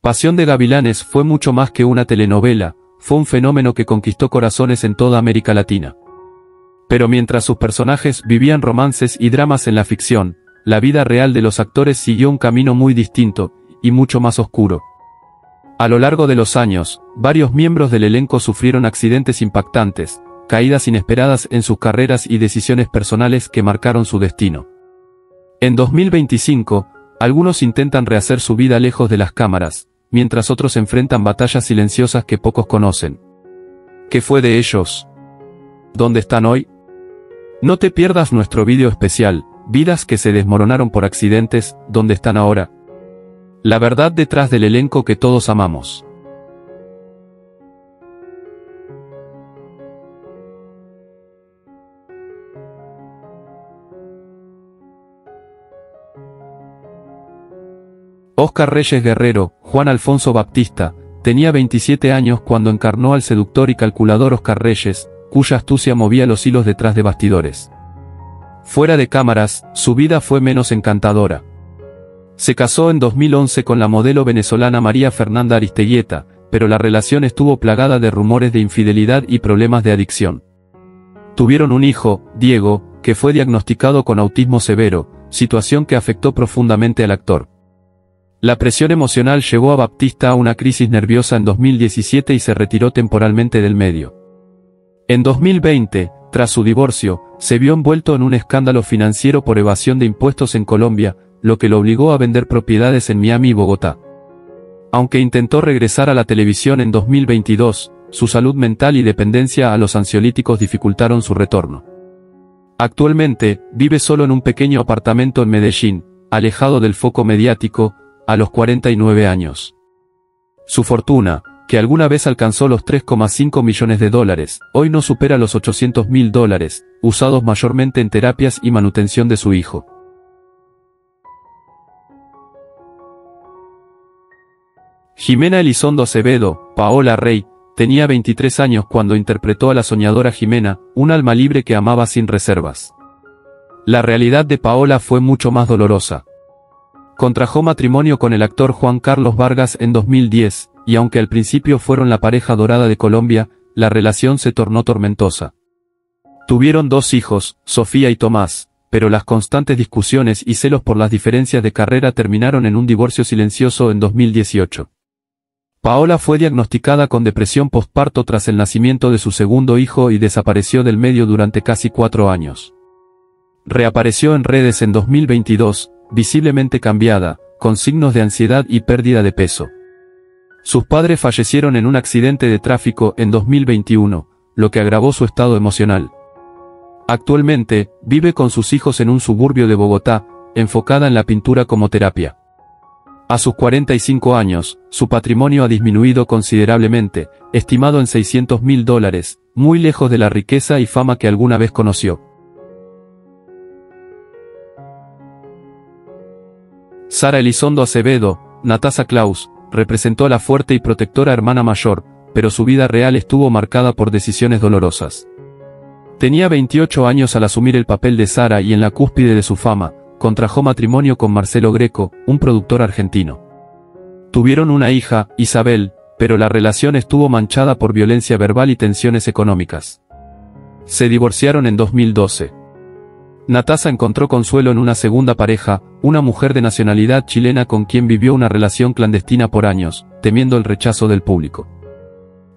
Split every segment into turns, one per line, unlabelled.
Pasión de Gavilanes fue mucho más que una telenovela, fue un fenómeno que conquistó corazones en toda América Latina. Pero mientras sus personajes vivían romances y dramas en la ficción, la vida real de los actores siguió un camino muy distinto, y mucho más oscuro. A lo largo de los años, varios miembros del elenco sufrieron accidentes impactantes, caídas inesperadas en sus carreras y decisiones personales que marcaron su destino. En 2025, algunos intentan rehacer su vida lejos de las cámaras, mientras otros enfrentan batallas silenciosas que pocos conocen. ¿Qué fue de ellos? ¿Dónde están hoy? No te pierdas nuestro vídeo especial, Vidas que se desmoronaron por accidentes, ¿dónde están ahora? La verdad detrás del elenco que todos amamos. Óscar Reyes Guerrero, Juan Alfonso Baptista, tenía 27 años cuando encarnó al seductor y calculador Óscar Reyes, cuya astucia movía los hilos detrás de bastidores. Fuera de cámaras, su vida fue menos encantadora. Se casó en 2011 con la modelo venezolana María Fernanda Aristeguieta, pero la relación estuvo plagada de rumores de infidelidad y problemas de adicción. Tuvieron un hijo, Diego, que fue diagnosticado con autismo severo, situación que afectó profundamente al actor. La presión emocional llevó a Baptista a una crisis nerviosa en 2017 y se retiró temporalmente del medio. En 2020, tras su divorcio, se vio envuelto en un escándalo financiero por evasión de impuestos en Colombia, lo que lo obligó a vender propiedades en Miami y Bogotá. Aunque intentó regresar a la televisión en 2022, su salud mental y dependencia a los ansiolíticos dificultaron su retorno. Actualmente, vive solo en un pequeño apartamento en Medellín, alejado del foco mediático, a los 49 años. Su fortuna, que alguna vez alcanzó los $3,5 millones, hoy no supera los $800.000, usados mayormente en terapias y manutención de su hijo. Jimena Elizondo Acevedo, Paola Rey, tenía 23 años cuando interpretó a la soñadora Jimena, un alma libre que amaba sin reservas. La realidad de Paola fue mucho más dolorosa. Contrajo matrimonio con el actor Juan Carlos Vargas en 2010, y aunque al principio fueron la pareja dorada de Colombia, la relación se tornó tormentosa. Tuvieron 2 hijos, Sofía y Tomás, pero las constantes discusiones y celos por las diferencias de carrera terminaron en un divorcio silencioso en 2018. Paola fue diagnosticada con depresión postparto tras el nacimiento de su segundo hijo y desapareció del medio durante casi 4 años. Reapareció en redes en 2022, visiblemente cambiada, con signos de ansiedad y pérdida de peso. Sus padres fallecieron en un accidente de tráfico en 2021, lo que agravó su estado emocional. Actualmente, vive con sus hijos en un suburbio de Bogotá, enfocada en la pintura como terapia. A sus 45 años, su patrimonio ha disminuido considerablemente, estimado en $600.000, muy lejos de la riqueza y fama que alguna vez conoció. Sara Elizondo Acevedo, Natasha Claus, representó a la fuerte y protectora hermana mayor, pero su vida real estuvo marcada por decisiones dolorosas. Tenía 28 años al asumir el papel de Sara y en la cúspide de su fama, contrajo matrimonio con Marcelo Greco, un productor argentino. Tuvieron una hija, Isabel, pero la relación estuvo manchada por violencia verbal y tensiones económicas. Se divorciaron en 2012. Natasha encontró consuelo en una segunda pareja, una mujer de nacionalidad chilena con quien vivió una relación clandestina por años, temiendo el rechazo del público.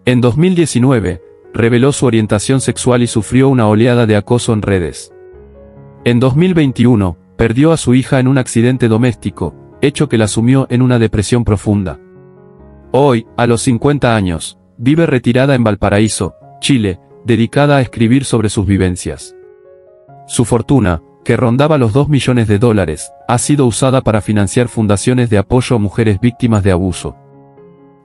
En 2019, reveló su orientación sexual y sufrió una oleada de acoso en redes. En 2021, perdió a su hija en un accidente doméstico, hecho que la sumió en una depresión profunda. Hoy, a los 50 años, vive retirada en Valparaíso, Chile, dedicada a escribir sobre sus vivencias. Su fortuna, que rondaba los $2 millones, ha sido usada para financiar fundaciones de apoyo a mujeres víctimas de abuso.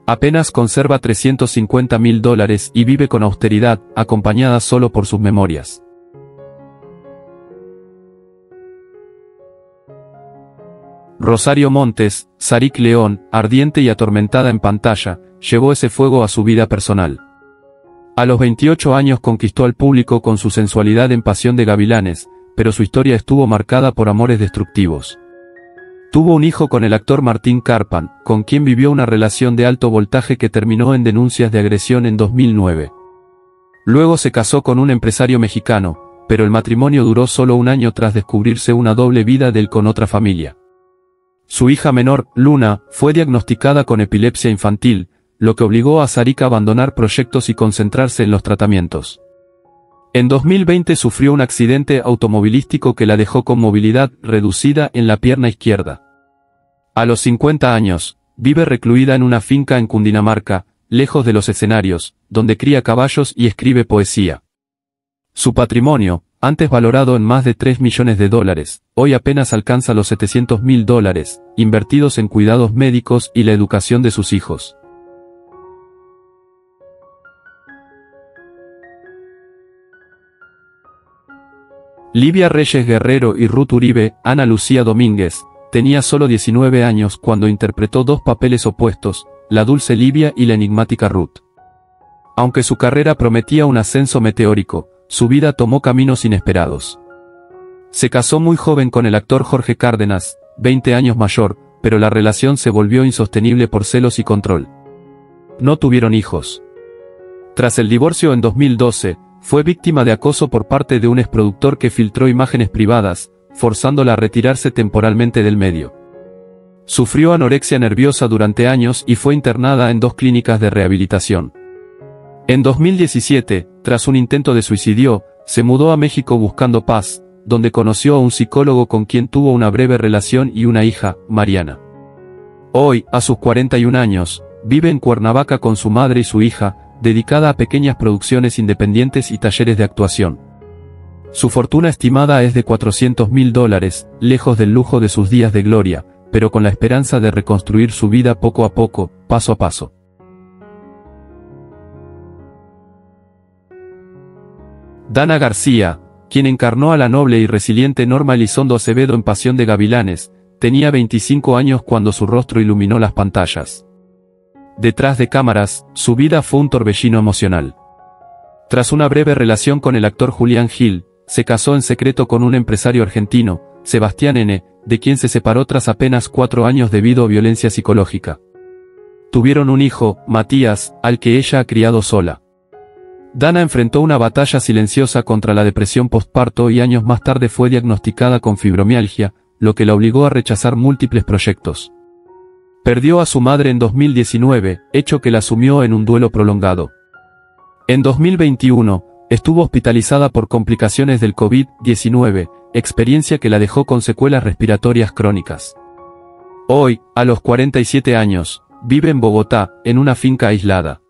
Apenas conserva $350.000 y vive con austeridad, acompañada solo por sus memorias. Rosario Montes, Sarik León, ardiente y atormentada en pantalla, llevó ese fuego a su vida personal. A los 28 años conquistó al público con su sensualidad en Pasión de Gavilanes, pero su historia estuvo marcada por amores destructivos. Tuvo un hijo con el actor Martín Carpan, con quien vivió una relación de alto voltaje que terminó en denuncias de agresión en 2009. Luego se casó con un empresario mexicano, pero el matrimonio duró solo un año tras descubrirse una doble vida de él con otra familia. Su hija menor, Luna, fue diagnosticada con epilepsia infantil, lo que obligó a Sarika a abandonar proyectos y concentrarse en los tratamientos. En 2020 sufrió un accidente automovilístico que la dejó con movilidad reducida en la pierna izquierda. A los 50 años, vive recluida en una finca en Cundinamarca, lejos de los escenarios, donde cría caballos y escribe poesía. Su patrimonio, antes valorado en más de $3 millones, hoy apenas alcanza los $700.000, invertidos en cuidados médicos y la educación de sus hijos. Livia Reyes Guerrero y Ruth Uribe. Ana Lucía Domínguez tenía solo 19 años cuando interpretó dos papeles opuestos, la dulce Livia y la enigmática Ruth. Aunque su carrera prometía un ascenso meteórico, su vida tomó caminos inesperados. Se casó muy joven con el actor Jorge Cárdenas, 20 años mayor, pero la relación se volvió insostenible por celos y control. No tuvieron hijos. Tras el divorcio en 2012, fue víctima de acoso por parte de un exproductor que filtró imágenes privadas, forzándola a retirarse temporalmente del medio. Sufrió anorexia nerviosa durante años y fue internada en 2 clínicas de rehabilitación. En 2017, tras un intento de suicidio, se mudó a México buscando paz, donde conoció a un psicólogo con quien tuvo una breve relación y una hija, Mariana. Hoy, a sus 41 años, vive en Cuernavaca con su madre y su hija, dedicada a pequeñas producciones independientes y talleres de actuación. Su fortuna estimada es de $400.000, lejos del lujo de sus días de gloria, pero con la esperanza de reconstruir su vida poco a poco, paso a paso. Dana García, quien encarnó a la noble y resiliente Norma Elizondo Acevedo en Pasión de Gavilanes, tenía 25 años cuando su rostro iluminó las pantallas. Detrás de cámaras, su vida fue un torbellino emocional. Tras una breve relación con el actor Julián Gil, se casó en secreto con un empresario argentino, Sebastián N., de quien se separó tras apenas 4 años debido a violencia psicológica. Tuvieron un hijo, Matías, al que ella ha criado sola. Dana enfrentó una batalla silenciosa contra la depresión postparto y años más tarde fue diagnosticada con fibromialgia, lo que la obligó a rechazar múltiples proyectos. Perdió a su madre en 2019, hecho que la sumió en un duelo prolongado. En 2021, estuvo hospitalizada por complicaciones del COVID-19, experiencia que la dejó con secuelas respiratorias crónicas. Hoy, a los 47 años, vive en Bogotá, en una finca aislada.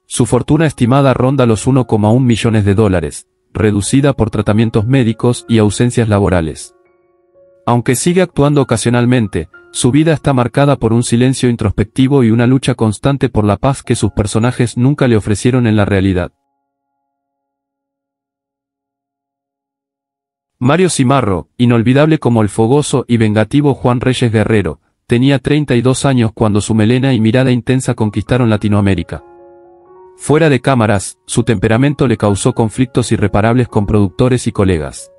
Su fortuna estimada ronda los $1,1 millones, reducida por tratamientos médicos y ausencias laborales. Aunque sigue actuando ocasionalmente, su vida está marcada por un silencio introspectivo y una lucha constante por la paz que sus personajes nunca le ofrecieron en la realidad. Mario Cimarro, inolvidable como el fogoso y vengativo Juan Reyes Guerrero, tenía 32 años cuando su melena y mirada intensa conquistaron Latinoamérica. Fuera de cámaras, su temperamento le causó conflictos irreparables con productores y colegas.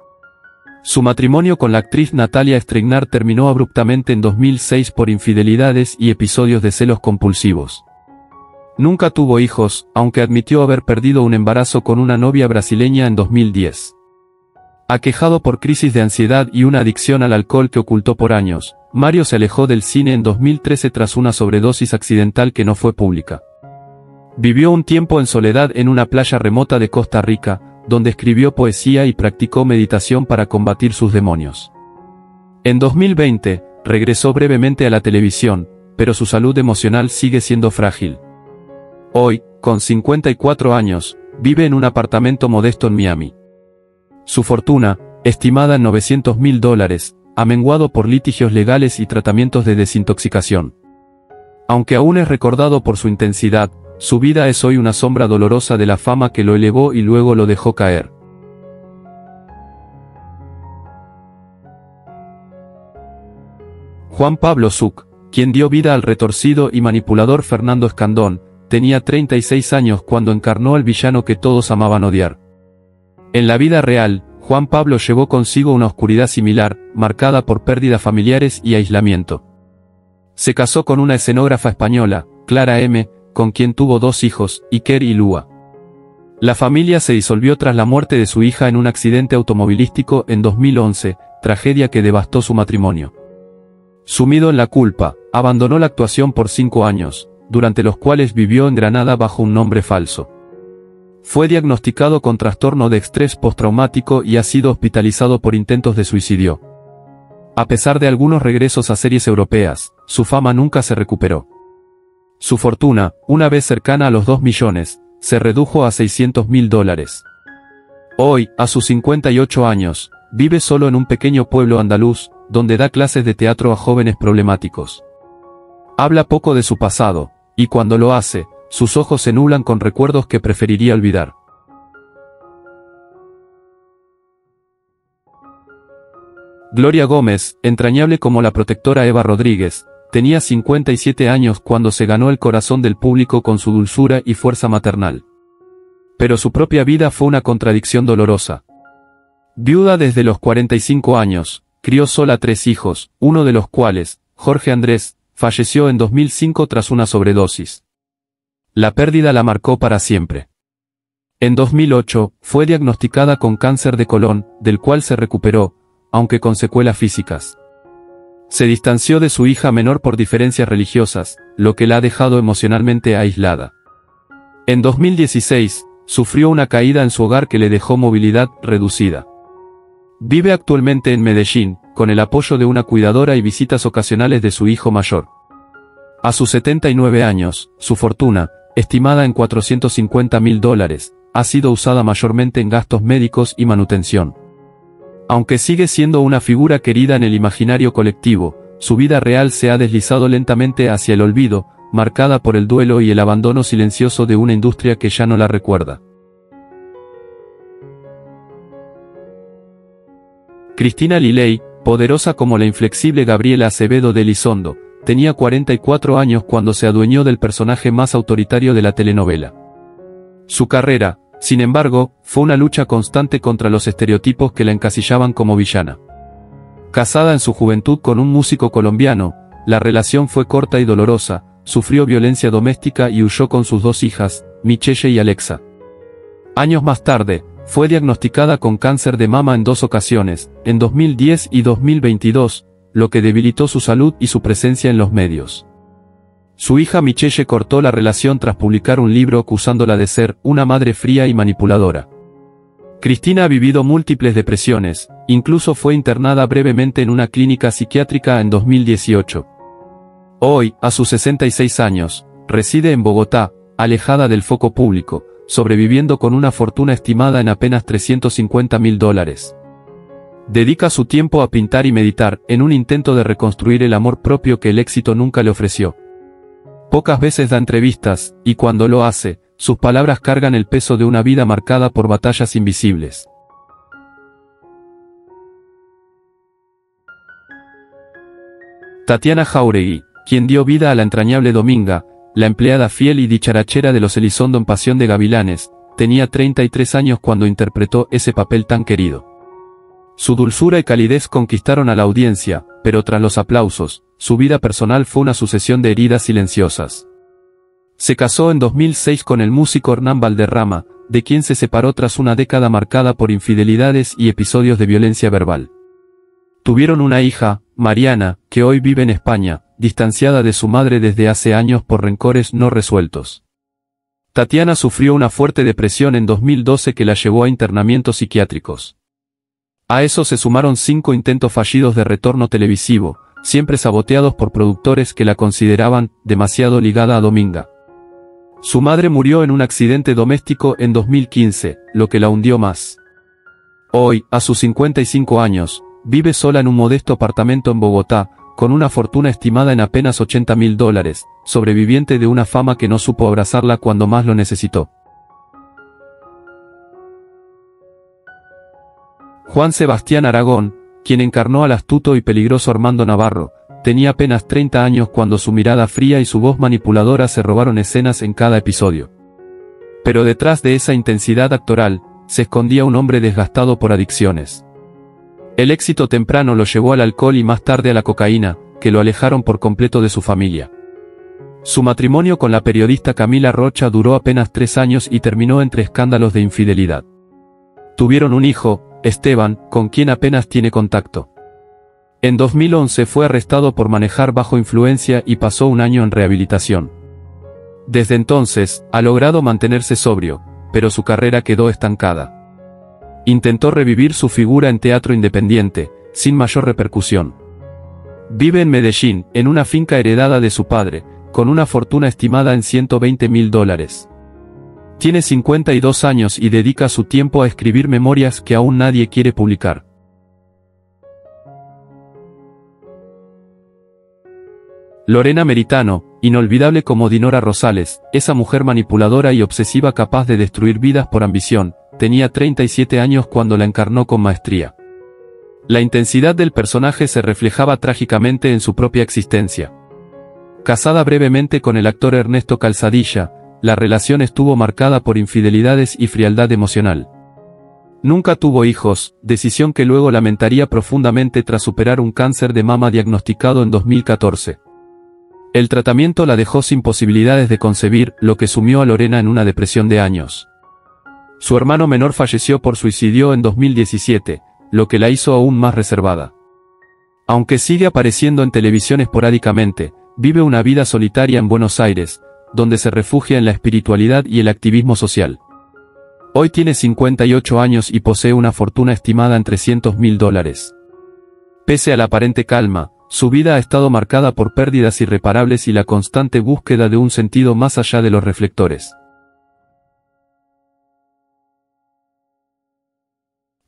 Su matrimonio con la actriz Natalia Stricknar terminó abruptamente en 2006 por infidelidades y episodios de celos compulsivos. Nunca tuvo hijos, aunque admitió haber perdido un embarazo con una novia brasileña en 2010. Aquejado por crisis de ansiedad y una adicción al alcohol que ocultó por años, Mario se alejó del cine en 2013 tras una sobredosis accidental que no fue pública. Vivió un tiempo en soledad en una playa remota de Costa Rica, donde escribió poesía y practicó meditación para combatir sus demonios. En 2020, regresó brevemente a la televisión, pero su salud emocional sigue siendo frágil. Hoy, con 54 años, vive en un apartamento modesto en Miami. Su fortuna, estimada en $900.000, ha menguado por litigios legales y tratamientos de desintoxicación. Aunque aún es recordado por su intensidad, su vida es hoy una sombra dolorosa de la fama que lo elevó y luego lo dejó caer. Juan Pablo Zuc, quien dio vida al retorcido y manipulador Fernando Escandón, tenía 36 años cuando encarnó al villano que todos amaban odiar. En la vida real, Juan Pablo llevó consigo una oscuridad similar, marcada por pérdidas familiares y aislamiento. Se casó con una escenógrafa española, Clara M., con quien tuvo 2 hijos, Iker y Lua. La familia se disolvió tras la muerte de su hija en un accidente automovilístico en 2011, tragedia que devastó su matrimonio. Sumido en la culpa, abandonó la actuación por 5 años, durante los cuales vivió en Granada bajo un nombre falso. Fue diagnosticado con trastorno de estrés postraumático y ha sido hospitalizado por intentos de suicidio. A pesar de algunos regresos a series europeas, su fama nunca se recuperó. Su fortuna, una vez cercana a los 2 millones, se redujo a $600.000. Hoy, a sus 58 años, vive solo en un pequeño pueblo andaluz, donde da clases de teatro a jóvenes problemáticos. Habla poco de su pasado, y cuando lo hace, sus ojos se nublan con recuerdos que preferiría olvidar. Gloria Gómez, entrañable como la protectora Eva Rodríguez, tenía 57 años cuando se ganó el corazón del público con su dulzura y fuerza maternal. Pero su propia vida fue una contradicción dolorosa. Viuda desde los 45 años, crió sola 3 hijos, uno de los cuales, Jorge Andrés, falleció en 2005 tras una sobredosis. La pérdida la marcó para siempre. En 2008, fue diagnosticada con cáncer de colon, del cual se recuperó, aunque con secuelas físicas. Se distanció de su hija menor por diferencias religiosas, lo que la ha dejado emocionalmente aislada. En 2016, sufrió una caída en su hogar que le dejó movilidad reducida. Vive actualmente en Medellín, con el apoyo de una cuidadora y visitas ocasionales de su hijo mayor. A sus 79 años, su fortuna, estimada en $450.000, ha sido usada mayormente en gastos médicos y manutención. Aunque sigue siendo una figura querida en el imaginario colectivo, su vida real se ha deslizado lentamente hacia el olvido, marcada por el duelo y el abandono silencioso de una industria que ya no la recuerda. Cristina Liley, poderosa como la inflexible Gabriela Acevedo de Elizondo, tenía 44 años cuando se adueñó del personaje más autoritario de la telenovela. Su carrera, sin embargo, fue una lucha constante contra los estereotipos que la encasillaban como villana. Casada en su juventud con un músico colombiano, la relación fue corta y dolorosa, sufrió violencia doméstica y huyó con sus 2 hijas, Michelle y Alexa. Años más tarde, fue diagnosticada con cáncer de mama en 2 ocasiones, en 2010 y 2022, lo que debilitó su salud y su presencia en los medios. Su hija Michelle cortó la relación tras publicar un libro acusándola de ser una madre fría y manipuladora. Cristina ha vivido múltiples depresiones, incluso fue internada brevemente en una clínica psiquiátrica en 2018. Hoy, a sus 66 años, reside en Bogotá, alejada del foco público, sobreviviendo con una fortuna estimada en apenas $350.000. Dedica su tiempo a pintar y meditar, en un intento de reconstruir el amor propio que el éxito nunca le ofreció. Pocas veces da entrevistas, y cuando lo hace, sus palabras cargan el peso de una vida marcada por batallas invisibles. Tatiana Jáuregui, quien dio vida a la entrañable Dominga, la empleada fiel y dicharachera de los Elizondo en Pasión de Gavilanes, tenía 33 años cuando interpretó ese papel tan querido. Su dulzura y calidez conquistaron a la audiencia, pero tras los aplausos, su vida personal fue una sucesión de heridas silenciosas. Se casó en 2006 con el músico Hernán Valderrama, de quien se separó tras una década marcada por infidelidades y episodios de violencia verbal. Tuvieron una hija, Mariana, que hoy vive en España, distanciada de su madre desde hace años por rencores no resueltos. Tatiana sufrió una fuerte depresión en 2012 que la llevó a internamientos psiquiátricos. A eso se sumaron 5 intentos fallidos de retorno televisivo, siempre saboteados por productores que la consideraban demasiado ligada a Dominga. Su madre murió en un accidente doméstico en 2015, lo que la hundió más. Hoy, a sus 55 años, vive sola en un modesto apartamento en Bogotá, con una fortuna estimada en apenas $80.000, sobreviviente de una fama que no supo abrazarla cuando más lo necesitó. Juan Sebastián Aragón, quien encarnó al astuto y peligroso Armando Navarro, tenía apenas 30 años cuando su mirada fría y su voz manipuladora se robaron escenas en cada episodio. Pero detrás de esa intensidad actoral, se escondía un hombre desgastado por adicciones. El éxito temprano lo llevó al alcohol y más tarde a la cocaína, que lo alejaron por completo de su familia. Su matrimonio con la periodista Camila Rocha duró apenas 3 años y terminó entre escándalos de infidelidad. Tuvieron un hijo, Esteban, con quien apenas tiene contacto. En 2011 fue arrestado por manejar bajo influencia y pasó un año en rehabilitación. Desde entonces, ha logrado mantenerse sobrio, pero su carrera quedó estancada. Intentó revivir su figura en teatro independiente, sin mayor repercusión. Vive en Medellín, en una finca heredada de su padre, con una fortuna estimada en $120.000. Tiene 52 años y dedica su tiempo a escribir memorias que aún nadie quiere publicar. Lorena Meritano, inolvidable como Dinora Rosales, esa mujer manipuladora y obsesiva capaz de destruir vidas por ambición, tenía 37 años cuando la encarnó con maestría. La intensidad del personaje se reflejaba trágicamente en su propia existencia. Casada brevemente con el actor Ernesto Calzadilla, la relación estuvo marcada por infidelidades y frialdad emocional. Nunca tuvo hijos, decisión que luego lamentaría profundamente tras superar un cáncer de mama diagnosticado en 2014. El tratamiento la dejó sin posibilidades de concebir, lo que sumió a Lorena en una depresión de años. Su hermano menor falleció por suicidio en 2017, lo que la hizo aún más reservada. Aunque sigue apareciendo en televisión esporádicamente, vive una vida solitaria en Buenos Aires, donde se refugia en la espiritualidad y el activismo social. Hoy tiene 58 años y posee una fortuna estimada en $300.000. Pese a la aparente calma, su vida ha estado marcada por pérdidas irreparables y la constante búsqueda de un sentido más allá de los reflectores.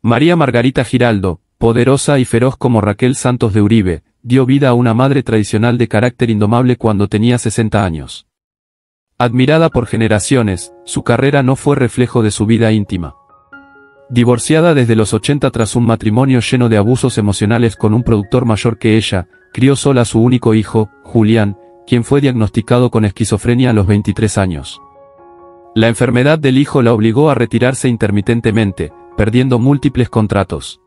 María Margarita Giraldo, poderosa y feroz como Raquel Santos de Uribe, dio vida a una madre tradicional de carácter indomable cuando tenía 60 años. Admirada por generaciones, su carrera no fue reflejo de su vida íntima. Divorciada desde los 80 tras un matrimonio lleno de abusos emocionales con un productor mayor que ella, crió sola a su único hijo, Julián, quien fue diagnosticado con esquizofrenia a los 23 años. La enfermedad del hijo la obligó a retirarse intermitentemente, perdiendo múltiples contratos.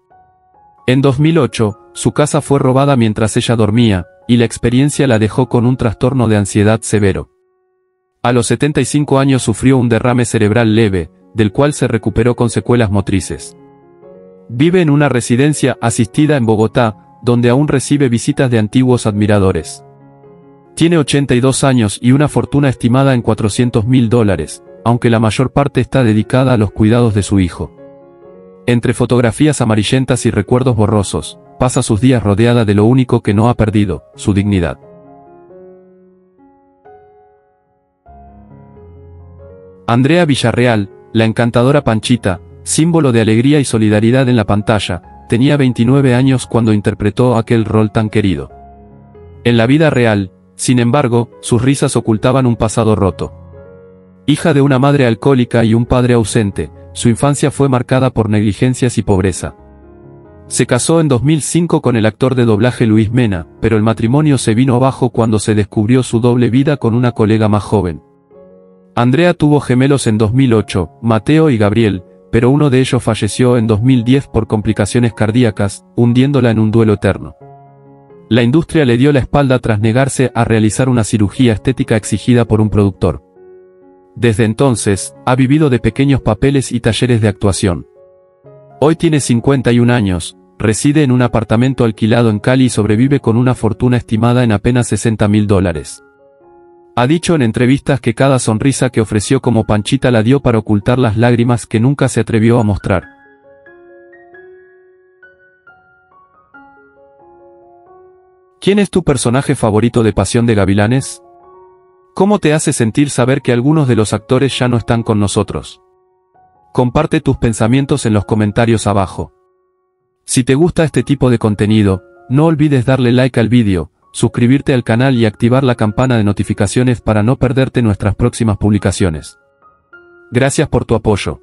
En 2008, su casa fue robada mientras ella dormía, y la experiencia la dejó con un trastorno de ansiedad severo. A los 75 años sufrió un derrame cerebral leve, del cual se recuperó con secuelas motrices. Vive en una residencia asistida en Bogotá, donde aún recibe visitas de antiguos admiradores. Tiene 82 años y una fortuna estimada en $400.000, aunque la mayor parte está dedicada a los cuidados de su hijo. Entre fotografías amarillentas y recuerdos borrosos, pasa sus días rodeada de lo único que no ha perdido, su dignidad. Andrea Villarreal, la encantadora Panchita, símbolo de alegría y solidaridad en la pantalla, tenía 29 años cuando interpretó aquel rol tan querido. En la vida real, sin embargo, sus risas ocultaban un pasado roto. Hija de una madre alcohólica y un padre ausente, su infancia fue marcada por negligencias y pobreza. Se casó en 2005 con el actor de doblaje Luis Mena, pero el matrimonio se vino abajo cuando se descubrió su doble vida con una colega más joven. Andrea tuvo gemelos en 2008, Mateo y Gabriel, pero uno de ellos falleció en 2010 por complicaciones cardíacas, hundiéndola en un duelo eterno. La industria le dio la espalda tras negarse a realizar una cirugía estética exigida por un productor. Desde entonces, ha vivido de pequeños papeles y talleres de actuación. Hoy tiene 51 años, reside en un apartamento alquilado en Cali y sobrevive con una fortuna estimada en apenas $60.000. Ha dicho en entrevistas que cada sonrisa que ofreció como Panchita la dio para ocultar las lágrimas que nunca se atrevió a mostrar. ¿Quién es tu personaje favorito de Pasión de Gavilanes? ¿Cómo te hace sentir saber que algunos de los actores ya no están con nosotros? Comparte tus pensamientos en los comentarios abajo. Si te gusta este tipo de contenido, no olvides darle like al vídeo, suscribirte al canal y activar la campana de notificaciones para no perderte nuestras próximas publicaciones. Gracias por tu apoyo.